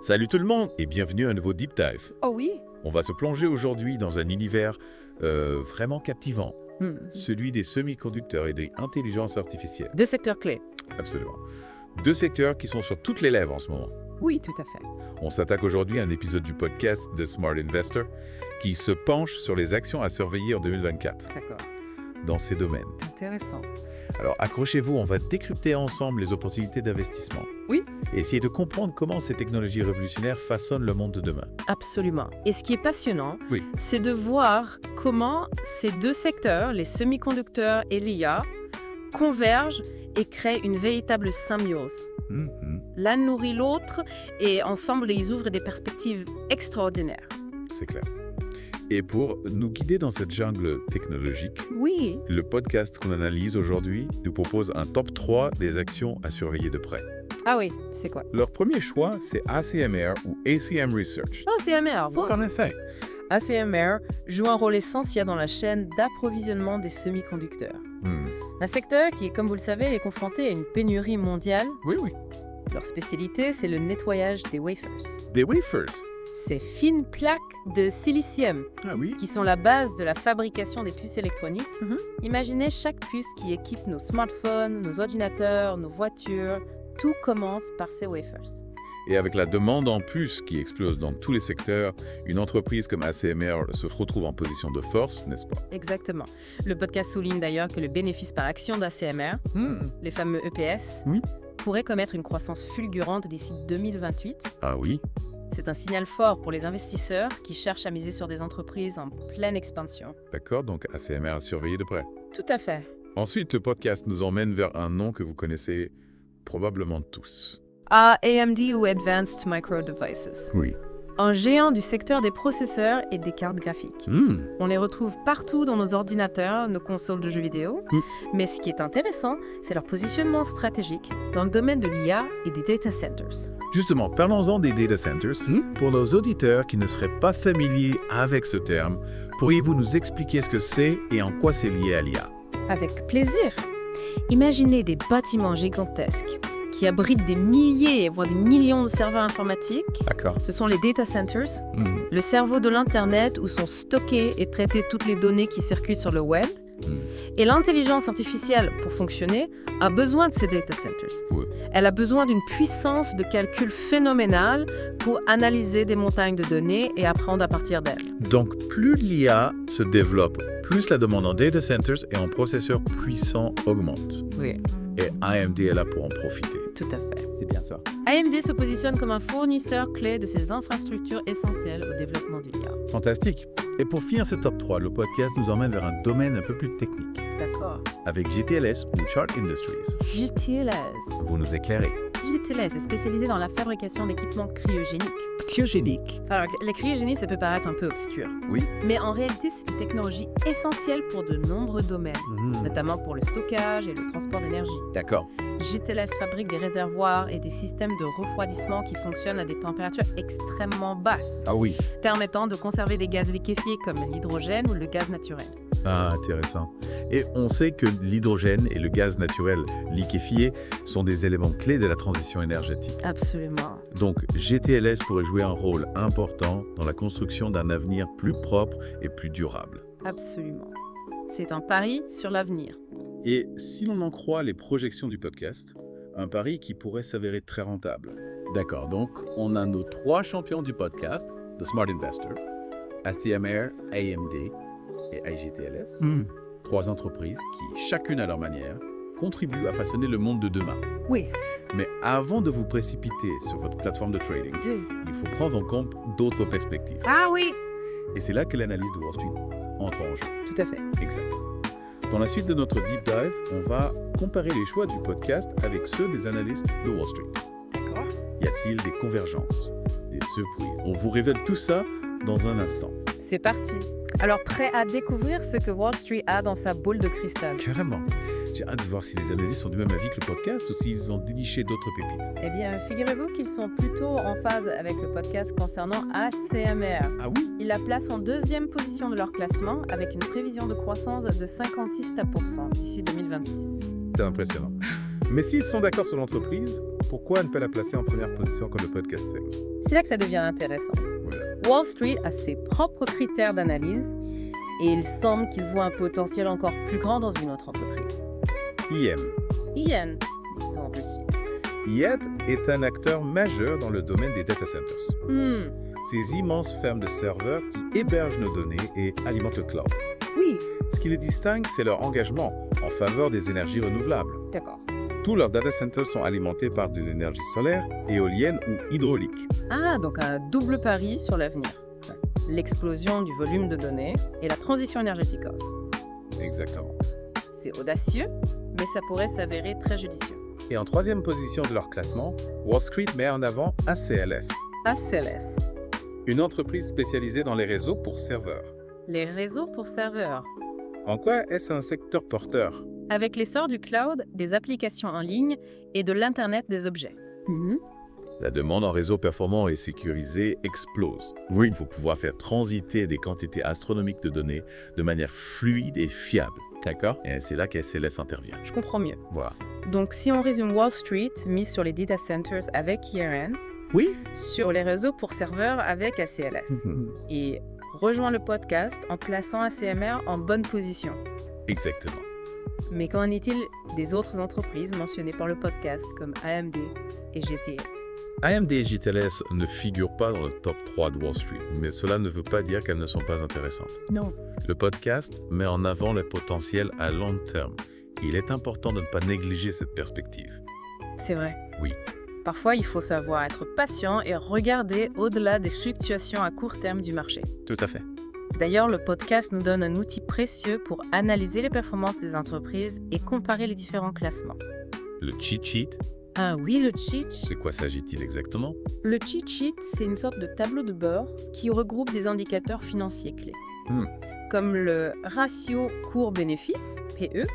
Salut tout le monde et bienvenue à un nouveau Deep Dive. Oh oui. On va se plonger aujourd'hui dans un univers vraiment captivant, celui des semi-conducteurs et des intelligences artificielles. Deux secteurs clés. Absolument. Deux secteurs qui sont sur toutes les lèvres en ce moment. Oui, tout à fait. On s'attaque aujourd'hui à un épisode du podcast The Smart Investor qui se penche sur les actions à surveiller en 2024 D'accord. dans ces domaines. Intéressant. Alors accrochez-vous, on va décrypter ensemble les opportunités d'investissement. Oui. Et essayer de comprendre comment ces technologies révolutionnaires façonnent le monde de demain. Absolument. Et ce qui est passionnant, Oui. c'est de voir comment ces deux secteurs, les semi-conducteurs et l'IA, convergent et créent une véritable symbiose. L'un nourrit l'autre et ensemble, ils ouvrent des perspectives extraordinaires. C'est clair. Et pour nous guider dans cette jungle technologique, Oui. le podcast qu'on analyse aujourd'hui nous propose un top 3 des actions à surveiller de près. Ah oui, c'est quoi? Leur premier choix, c'est ACMR ou ACM Research. ACMR. Vous connaissez? ACMR joue un rôle essentiel dans la chaîne d'approvisionnement des semi-conducteurs. Un secteur qui, comme vous le savez, est confronté à une pénurie mondiale. Oui. Leur spécialité, c'est le nettoyage des wafers. Des wafers. Ces fines plaques de silicium Ah oui. qui sont la base de la fabrication des puces électroniques. Imaginez chaque puce qui équipe nos smartphones, nos ordinateurs, nos voitures. Tout commence par ces wafers. Et avec la demande en plus qui explose dans tous les secteurs, une entreprise comme ACMR se retrouve en position de force, n'est-ce pas? Exactement. Le podcast souligne d'ailleurs que le bénéfice par action d'ACMR, les fameux EPS, Oui. pourrait connaître une croissance fulgurante d'ici 2028. Ah oui. C'est un signal fort pour les investisseurs qui cherchent à miser sur des entreprises en pleine expansion. D'accord, donc ACMR à surveiller de près. Tout à fait. Ensuite, le podcast nous emmène vers un nom que vous connaissez probablement tous. AMD ou Advanced Micro Devices. Oui. Un géant du secteur des processeurs et des cartes graphiques. On les retrouve partout dans nos ordinateurs, nos consoles de jeux vidéo. Mais ce qui est intéressant, c'est leur positionnement stratégique dans le domaine de l'IA et des data centers. Justement, parlons-en des data centers. Pour nos auditeurs qui ne seraient pas familiers avec ce terme, pourriez-vous nous expliquer ce que c'est et en quoi c'est lié à l'IA? Avec plaisir. Imaginez des bâtiments gigantesques qui abritent des milliers, voire des millions de serveurs informatiques. D'accord. Ce sont les data centers, le cerveau de l'Internet où sont stockées et traitées toutes les données qui circulent sur le web. Et l'intelligence artificielle, pour fonctionner, a besoin de ces data centers. Oui. Elle a besoin d'une puissance de calcul phénoménale pour analyser des montagnes de données et apprendre à partir d'elles. Donc, plus l'IA se développe, plus la demande en data centers et en processeurs puissants augmente. Oui, Et AMD est là pour en profiter. tout à fait. C'est bien ça. AMD se positionne comme un fournisseur clé de ces infrastructures essentielles au développement de l'IA. Fantastique. Et pour finir ce top 3, le podcast nous emmène vers un domaine un peu plus technique, D'accord. avec GTLS ou Chart Industries. GTLS. Vous nous éclairez. GTLS est spécialisé dans la fabrication d'équipements cryogéniques. Cryogénique. Alors, la cryogénie, ça peut paraître un peu obscur. Oui. Mais en réalité, c'est une technologie essentielle pour de nombreux domaines, notamment pour le stockage et le transport d'énergie. D'accord. GTLS fabrique des réservoirs et des systèmes de refroidissement qui fonctionnent à des températures extrêmement basses, Ah oui. permettant de conserver des gaz liquéfiés comme l'hydrogène ou le gaz naturel. Ah, intéressant. Et on sait que l'hydrogène et le gaz naturel liquéfié sont des éléments clés de la transition énergétique. Absolument. Donc, GTLS pourrait jouer un rôle important dans la construction d'un avenir plus propre et plus durable. Absolument. C'est un pari sur l'avenir. Et si l'on en croit les projections du podcast, un pari qui pourrait s'avérer très rentable. D'accord, donc on a nos 3 champions du podcast, The Smart Investor, ACMR, AMD et IGTLS. 3 entreprises qui, chacune à leur manière, contribuent à façonner le monde de demain. Oui. Mais avant de vous précipiter sur votre plateforme de trading, il faut prendre en compte d'autres perspectives. Ah oui. Et c'est là que l'analyse de Wall Street entre en jeu. Tout à fait. Exact. Dans la suite de notre deep dive, on va comparer les choix du podcast avec ceux des analystes de Wall Street. D'accord. Y a-t-il des convergences, des surprises? On vous révèle tout ça dans un instant. C'est parti. Alors, prêt à découvrir ce que Wall Street a dans sa boule de cristal? Carrément. J'ai hâte de voir si les analystes sont du même avis que le podcast ou s'ils ont déniché d'autres pépites. Eh bien, figurez-vous qu'ils sont plutôt en phase avec le podcast concernant ACMR. Ah oui? Ils la placent en 2e position de leur classement avec une prévision de croissance de 56% d'ici 2026. C'est impressionnant. Mais s'ils sont d'accord sur l'entreprise, pourquoi ne pas la placer en première position comme le podcasting? C'est là que ça devient intéressant. Voilà. Wall Street a ses propres critères d'analyse et il semble qu'il voit un potentiel encore plus grand dans une autre entreprise. IM. IN, dit-on en plus. IET est un acteur majeur dans le domaine des data centers. Ces immenses fermes de serveurs qui hébergent nos données et alimentent le cloud. Oui, Ce qui les distingue, c'est leur engagement en faveur des énergies renouvelables. d'accord. Tous leurs data centers sont alimentés par de l'énergie solaire, éolienne ou hydraulique. Ah, donc un double pari sur l'avenir. L'explosion du volume de données et la transition énergétique aussi. Exactement. C'est audacieux, mais ça pourrait s'avérer très judicieux. Et en troisième position de leur classement, Wall Street met en avant ACLS, ACLS, une entreprise spécialisée dans les réseaux pour serveurs. les réseaux pour serveurs. En quoi est-ce un secteur porteur? Avec l'essor du cloud, des applications en ligne et de l'Internet des objets. La demande en réseau performant et sécurisé explose. Oui. Il faut pouvoir faire transiter des quantités astronomiques de données de manière fluide et fiable. D'accord. Et c'est là qu'ACLS intervient. Je comprends mieux. Voilà. Donc si on résume Wall Street, mise sur les data centers avec IRN, Oui. sur les réseaux pour serveurs avec ACLS. Et rejoint le podcast en plaçant ACMR en bonne position. Exactement. Mais qu'en est-il des autres entreprises mentionnées par le podcast comme AMD et GTS? AMD et GTLS ne figurent pas dans le top 3 de Wall Street, mais cela ne veut pas dire qu'elles ne sont pas intéressantes. Non. Le podcast met en avant le potentiel à long terme. Il est important de ne pas négliger cette perspective. C'est vrai. Oui. Parfois, il faut savoir être patient et regarder au-delà des fluctuations à court terme du marché. Tout à fait. D'ailleurs, le podcast nous donne un outil précieux pour analyser les performances des entreprises et comparer les différents classements. Le cheat sheet, Ah oui, le cheat. de quoi s'agit-il exactement? Le cheat sheet, c'est une sorte de tableau de bord qui regroupe des indicateurs financiers clés, comme le ratio cours-bénéfice, PE,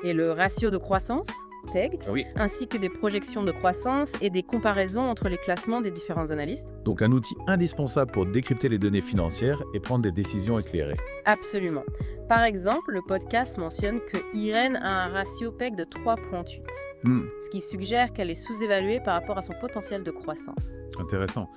et le ratio de croissance, PEG, Oui. ainsi que des projections de croissance et des comparaisons entre les classements des différents analystes. Donc un outil indispensable pour décrypter les données financières et prendre des décisions éclairées. Absolument. Par exemple, le podcast mentionne que IREN a un ratio PEG de 3,8, ce qui suggère qu'elle est sous-évaluée par rapport à son potentiel de croissance. Intéressant.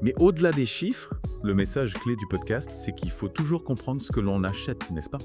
Mais au-delà des chiffres, le message clé du podcast, c'est qu'il faut toujours comprendre ce que l'on achète, n'est-ce pas?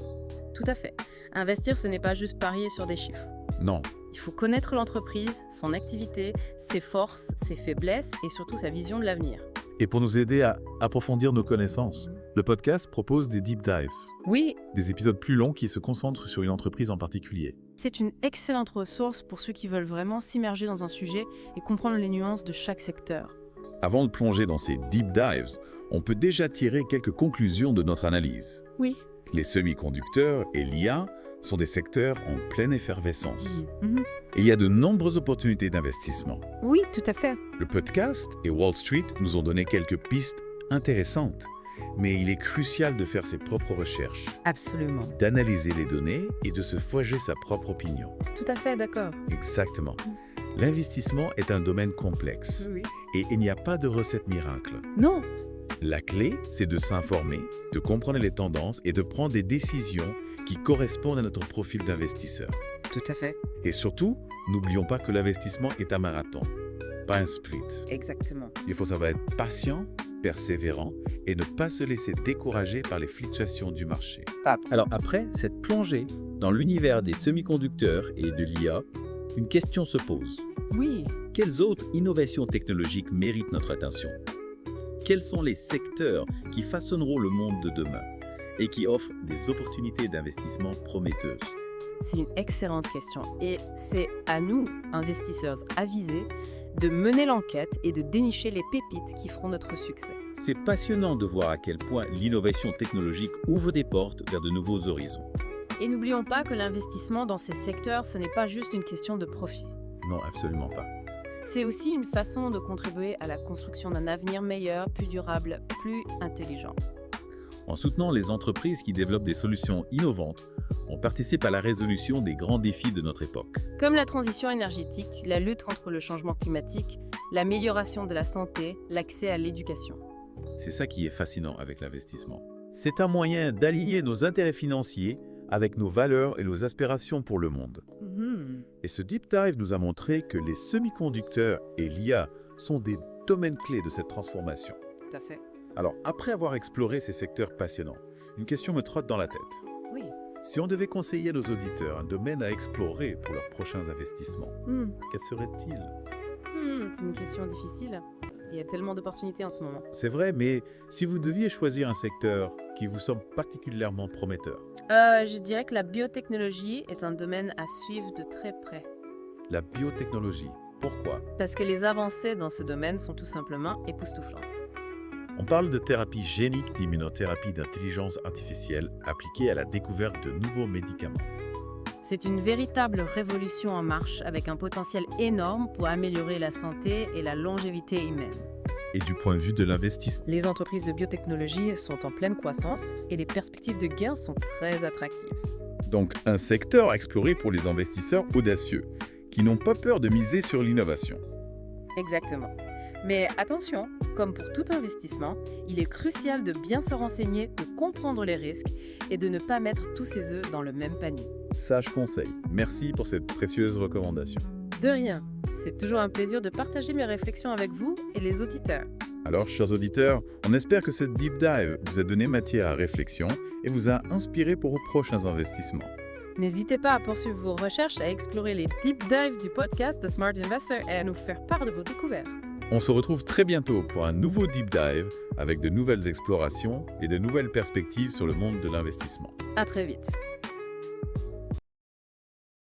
Tout à fait. Investir, ce n'est pas juste parier sur des chiffres. Non. Il faut connaître l'entreprise, son activité, ses forces, ses faiblesses et surtout sa vision de l'avenir. Et pour nous aider à approfondir nos connaissances, le podcast propose des deep dives, Oui, des épisodes plus longs qui se concentrent sur une entreprise en particulier. c'est une excellente ressource pour ceux qui veulent vraiment s'immerger dans un sujet et comprendre les nuances de chaque secteur. Avant de plonger dans ces deep dives, on peut déjà tirer quelques conclusions de notre analyse. Oui. Les semi-conducteurs et l'IA sont des secteurs en pleine effervescence. Et il y a de nombreuses opportunités d'investissement. Oui, tout à fait. Le podcast et Wall Street nous ont donné quelques pistes intéressantes, mais il est crucial de faire ses propres recherches, Absolument. d'analyser les données et de se forger sa propre opinion. Tout à fait, d'accord. Exactement. L'investissement est un domaine complexe Oui. et il n'y a pas de recette miracle. Non. La clé, c'est de s'informer, de comprendre les tendances et de prendre des décisions qui correspondent à notre profil d'investisseur. Tout à fait. Et surtout, n'oublions pas que l'investissement est un marathon, pas un sprint. Exactement. Il faut savoir être patient, persévérant et ne pas se laisser décourager par les fluctuations du marché. Alors après cette plongée dans l'univers des semi-conducteurs et de l'IA, une question se pose. Oui. Quelles autres innovations technologiques méritent notre attention? Quels sont les secteurs qui façonneront le monde de demain et qui offrent des opportunités d'investissement prometteuses? C'est une excellente question et c'est à nous, investisseurs avisés, de mener l'enquête et de dénicher les pépites qui feront notre succès. C'est passionnant de voir à quel point l'innovation technologique ouvre des portes vers de nouveaux horizons. Et n'oublions pas que l'investissement dans ces secteurs, ce n'est pas juste une question de profit. Non, absolument pas. C'est aussi une façon de contribuer à la construction d'un avenir meilleur, plus durable, plus intelligent. En soutenant les entreprises qui développent des solutions innovantes, on participe à la résolution des grands défis de notre époque. Comme la transition énergétique, la lutte contre le changement climatique, l'amélioration de la santé, l'accès à l'éducation. C'est ça qui est fascinant avec l'investissement. C'est un moyen d'aligner nos intérêts financiers avec nos valeurs et nos aspirations pour le monde. Et ce deep dive nous a montré que les semi-conducteurs et l'IA sont des domaines clés de cette transformation. Tout à fait. Alors, après avoir exploré ces secteurs passionnants, une question me trotte dans la tête. Oui. Si on devait conseiller à nos auditeurs un domaine à explorer pour leurs prochains investissements, quel serait-il? C'est une question difficile. Il y a tellement d'opportunités en ce moment. C'est vrai, mais si vous deviez choisir un secteur qui vous semble particulièrement prometteur? Je dirais que la biotechnologie est un domaine à suivre de très près. La biotechnologie. Pourquoi? Parce que les avancées dans ce domaine sont tout simplement époustouflantes. On parle de thérapie génique d'immunothérapie d'intelligence artificielle appliquée à la découverte de nouveaux médicaments. C'est une véritable révolution en marche avec un potentiel énorme pour améliorer la santé et la longévité humaine. Et du point de vue de l'investissement? Les entreprises de biotechnologie sont en pleine croissance et les perspectives de gains sont très attractives. Donc un secteur à explorer pour les investisseurs audacieux, qui n'ont pas peur de miser sur l'innovation. Exactement. Mais attention, comme pour tout investissement, il est crucial de bien se renseigner, de comprendre les risques et de ne pas mettre tous ses œufs dans le même panier. Sage conseil. Merci pour cette précieuse recommandation. De rien. C'est toujours un plaisir de partager mes réflexions avec vous et les auditeurs. Alors, chers auditeurs, on espère que ce deep dive vous a donné matière à réflexion et vous a inspiré pour vos prochains investissements. N'hésitez pas à poursuivre vos recherches, à explorer les deep dives du podcast The Smart Investor et à nous faire part de vos découvertes. On se retrouve très bientôt pour un nouveau deep dive avec de nouvelles explorations et de nouvelles perspectives sur le monde de l'investissement. À très vite.